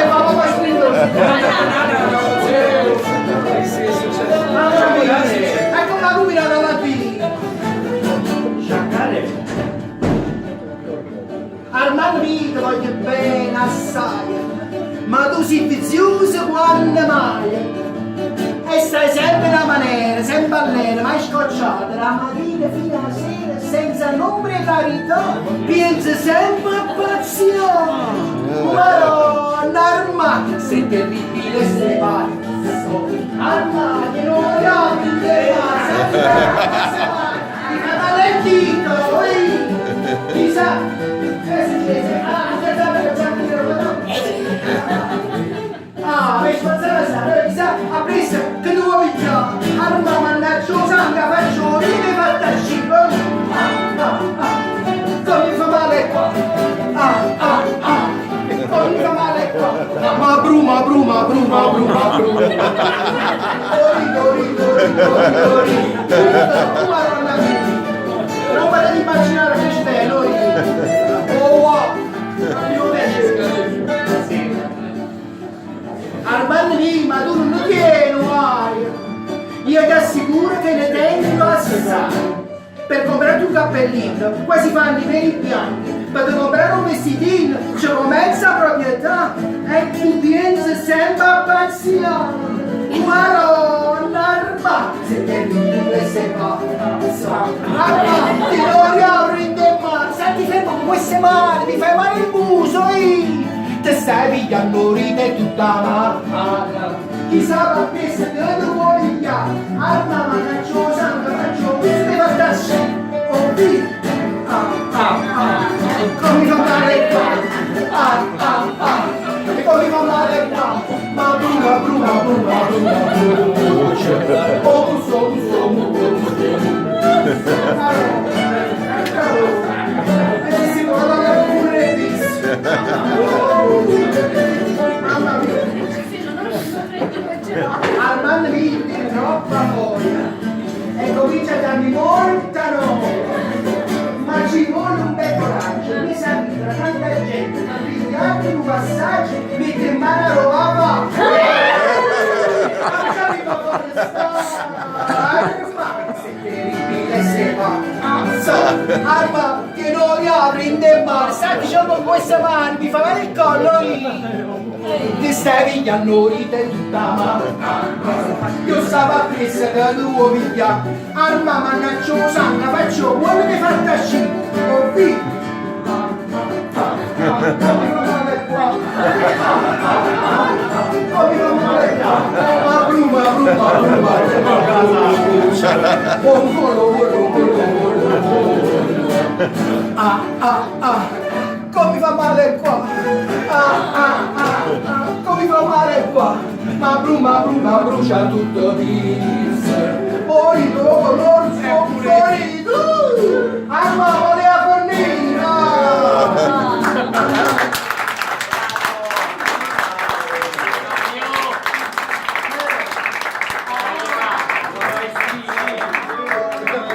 Mamma scritto. Ecco una lumina dalla fine. Armando mi voglio bene assai, ma tu sei vizioso quando mai. E stai sempre in maniera, sempre all'era, mai scocciata, la mattina fino alla sera, senza nombre e carità, pensi sempre a passione. Madonna, Armando, sei terribile, sei pari. Armando, non vogliamo dire sempre ti fa male il dito, chissà, che succede? Per spazzare la strada, chissà, a presto, che tu vuoi già, allora mannaggia, sangue, faccio, io mi fatta scipare, come fa male qua, come fa male qua, ma bruma, Madonna mia, non vado ad immaginare che stai, noi, oh wow, io Armando lì, ma tu non lo tieni, guai. Io ti assicuro che ne tengo assai. Per comprare un cappellino, qua si fanno i veri bianchi. Per comprare un vestitino, c'è mezza proprietà. E tu pensi sempre a passione. Madonna, Armando, se terribile sei pazzo. Armando, ti devo riapri in te mano. Senti fermo con queste mani, mi fai male il muso, te stai pigliando ride tutta la chissà perché te lo vuoi pigliare arma mannaggia sangue faccio questo mi fa tasci oh di come fa male qua e come fa male qua ma bruma oh so e si può dare pure mamma mia Armando mi tiene troppa voglia e comincia a darmi molta noia ma ci vuole un bel coraggio mi sa tra tanta gente ma pigliati un passaggio mette in mano a roba facciami un po' di sei terribile sei pazzo Arma che non riapri in te mano sta dicendo con queste mani mi fa male il collo ti stai pigliando ride tutta mano io stavo a presa che tu vuoi pigliare arma mannaggia sangue faccio vuole mi far tasci oh vi come fa male qua come fa male qua ma bruma come fa male qua come fa male qua ma bruma brucia tutto pizza poi dopo l'orso fuori tu arma voleva fornire